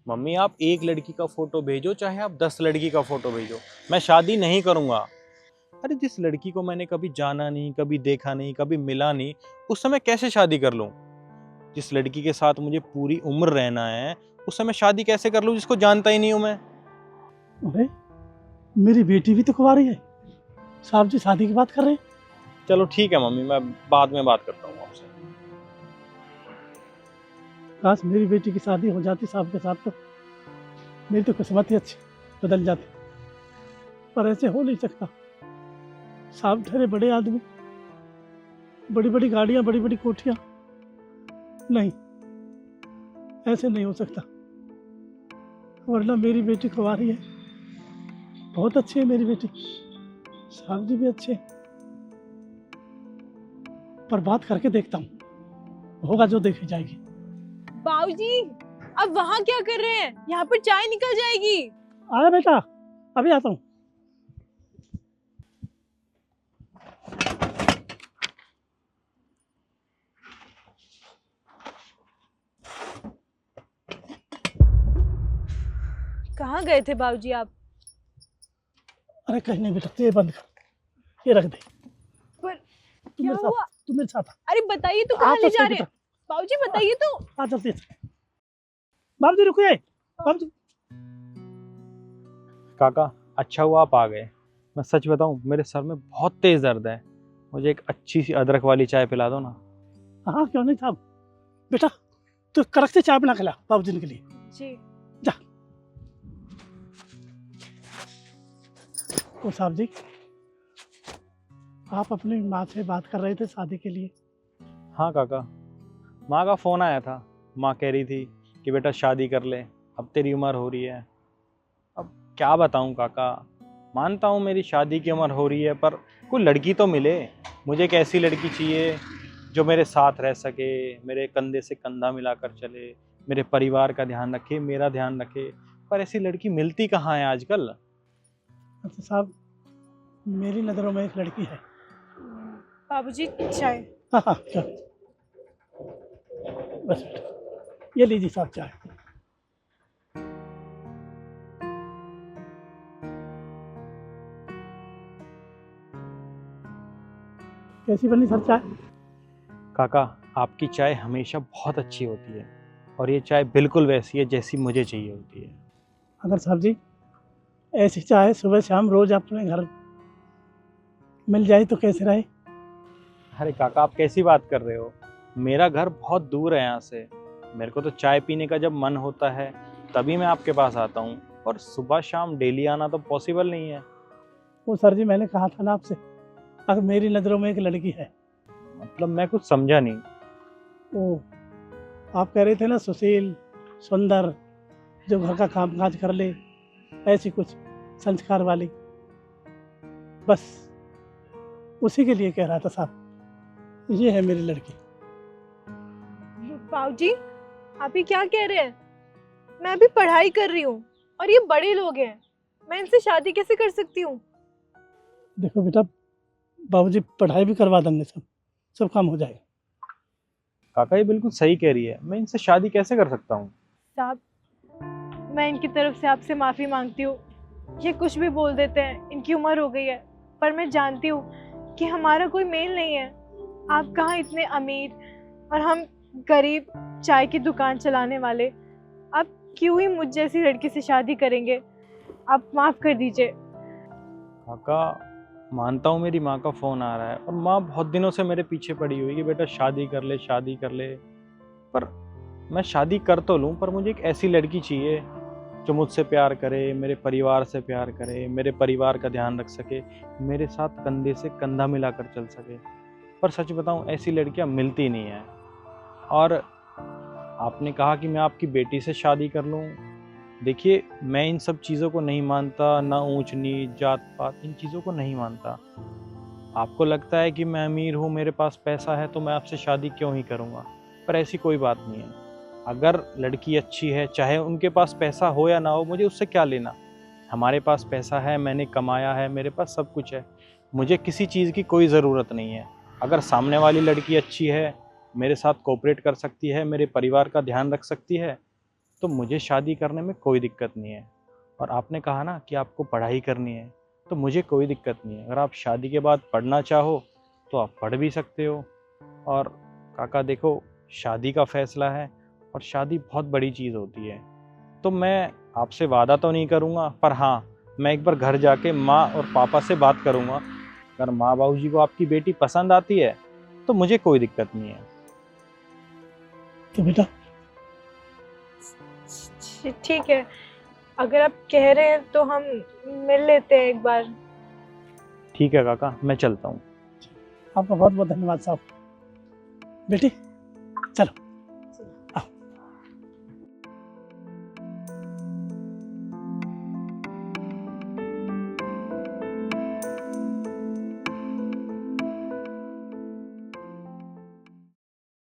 Mummy आप एक लड़की का फोटो भेजो चाहे आप 10 लड़की का फोटो भेजो, मैं शादी नहीं करूंगा। अरे जिस लड़की को मैंने कभी जाना नहीं, कभी देखा नहीं, कभी मिला नहीं, उस समय कैसे शादी कर लूं? जिस लड़की के साथ मुझे पूरी उम्र रहना है उस समय शादी कैसे कर लूं जिसको जानता ही नहीं हूं मैं? अरे मेरी बेटी भी तो कुंवारी है, साहब जी शादी की बात कर रहे हैं। चलो ठीक है मम्मी, मैं बाद में बात करता हूँ आपसे। काश मेरी बेटी की शादी हो जाती साहब के साथ, तो मेरी तो किस्मत ही अच्छी बदल जाती, पर ऐसे हो नहीं सकता। साहब ठहरे बड़े आदमी, बड़ी बड़ी गाड़ियां, बड़ी बड़ी कोठियां, नहीं ऐसे नहीं हो सकता। वरना मेरी बेटी कुंवारी है, बहुत अच्छी है मेरी बेटी, साहब जी भी अच्छे हैं। पर बात करके देखता हूँ, होगा जो देखी जाएगी। बाबूजी, अब वहाँ क्या कर रहे हैं? यहाँ पर चाय निकल जाएगी। आया बेटा, अभी आता हूँ। कहाँ गए थे बाबूजी आप? अरे कहीं नहीं बेटा, ये बंद कर, ये रख दे। पर तू क्या मेरे साथ, हुआ? तू मेरे साथ आ। अरे बताइए तो, कहाँ तो ले सही जा रहे हैं? बेटा। बाबूजी बताइए तो। आ जल्दी से। बाबूजी रुकिए, बाबूजी। काका अच्छा हुआ आप आ गए। मैं सच बताऊं मेरे सर में बहुत तेज दर्द है, मुझे एक अच्छी सी अदरक वाली चाय पिला दो ना। हाँ क्यों नहीं साहब, बेटा तू कड़क से चाय बना के ला बाबूजी के लिए। जी। जा। ओ साहब जी, आप अपनी माँ से बात कर रहे थे शादी के लिए? हाँ काका, माँ का फ़ोन आया था। माँ कह रही थी कि बेटा शादी कर ले, अब तेरी उम्र हो रही है। अब क्या बताऊँ काका, मानता हूँ मेरी शादी की उम्र हो रही है, पर कोई लड़की तो मिले। मुझे एक ऐसी लड़की चाहिए जो मेरे साथ रह सके, मेरे कंधे से कंधा मिलाकर चले, मेरे परिवार का ध्यान रखे, मेरा ध्यान रखे। पर ऐसी लड़की मिलती कहाँ है आजकल? अच्छा साहब, मेरी नज़रों में एक लड़की है। बाबूजी चाय। हाँ हाँ क्या, बस बेटा ये लीजिए साहब चाय। कैसी बनी सर चाय? काका आपकी चाय हमेशा बहुत अच्छी होती है, और ये चाय बिल्कुल वैसी है जैसी मुझे चाहिए होती है। अगर साहब जी ऐसी चाय सुबह शाम रोज अपने घर मिल जाए तो कैसे रहे? अरे काका आप कैसी बात कर रहे हो? मेरा घर बहुत दूर है यहाँ से। मेरे को तो चाय पीने का जब मन होता है तभी मैं आपके पास आता हूँ, और सुबह शाम डेली आना तो पॉसिबल नहीं है। वो सर जी मैंने कहा था ना आपसे, अगर मेरी नज़रों में एक लड़की है। मतलब मैं कुछ समझा नहीं। वो आप कह रहे थे ना, सुशील, सुंदर, जो घर का काम काज कर ले, ऐसी कुछ संस्कार वाली, बस उसी के लिए कह रहा था साहब। ये है मेरी लड़की। बाबूजी आप ये क्या कह रहे हैं? मैं अभी पढ़ाई कर रही हूँ और ये बड़े लोग हैं, मैं इनसे शादी कैसे कर सकती हूँ? देखो बेटा, बाबूजी पढ़ाई भी करवा देंगे, सब काम हो जाएगा। काका ये बिल्कुल सही कह रही है, मैं इनसे शादी कैसे कर सकता हूँ? साहब मैं इनकी तरफ से आपसे माफ़ी मांगती हूँ। ये कुछ भी बोल देते हैं, इनकी उम्र हो गई है, पर मैं जानती हूँ कि हमारा कोई मेल नहीं है। आप कहाँ इतने अमीर और हम गरीब चाय की दुकान चलाने वाले, आप क्यों ही मुझ जैसी लड़की से शादी करेंगे? आप माफ़ कर दीजिए। काका मानता हूँ मेरी माँ का फ़ोन आ रहा है, और माँ बहुत दिनों से मेरे पीछे पड़ी हुई है कि बेटा शादी कर ले, शादी कर ले। पर मैं शादी कर तो लूँ, पर मुझे एक ऐसी लड़की चाहिए जो मुझसे प्यार करे, मेरे परिवार से प्यार करे, मेरे परिवार का ध्यान रख सके, मेरे साथ कंधे से कंधा मिलाकर चल सके। पर सच बताऊँ ऐसी लड़कियाँ मिलती नहीं हैं। और आपने कहा कि मैं आपकी बेटी से शादी कर लूँ। देखिए मैं इन सब चीज़ों को नहीं मानता, ना ऊंच नीच जात पात इन चीज़ों को नहीं मानता। आपको लगता है कि मैं अमीर हूँ, मेरे पास पैसा है, तो मैं आपसे शादी क्यों ही करूँगा? पर ऐसी कोई बात नहीं है। अगर लड़की अच्छी है, चाहे उनके पास पैसा हो या ना हो, मुझे उससे क्या लेना? हमारे पास पैसा है, मैंने कमाया है, मेरे पास सब कुछ है, मुझे किसी चीज़ की कोई ज़रूरत नहीं है। अगर सामने वाली लड़की अच्छी है, मेरे साथ कोऑपरेट कर सकती है, मेरे परिवार का ध्यान रख सकती है, तो मुझे शादी करने में कोई दिक्कत नहीं है। और आपने कहा ना कि आपको पढ़ाई करनी है, तो मुझे कोई दिक्कत नहीं है। अगर आप शादी के बाद पढ़ना चाहो तो आप पढ़ भी सकते हो। और काका देखो, शादी का फैसला है और शादी बहुत बड़ी चीज़ होती है। तो मैं आपसे वादा तो नहीं करूँगा, पर हाँ, मैं एक बार घर जाके माँ और पापा से बात करूँगा। अगर माँ बाबू जी को आपकी बेटी पसंद आती है तो मुझे कोई दिक्कत नहीं है। तो बेटा ठीक है, अगर आप कह रहे हैं तो हम मिल लेते हैं एक बार। ठीक है काका, मैं चलता हूँ। आपका बहुत बहुत धन्यवाद साहब। बेटी चलो।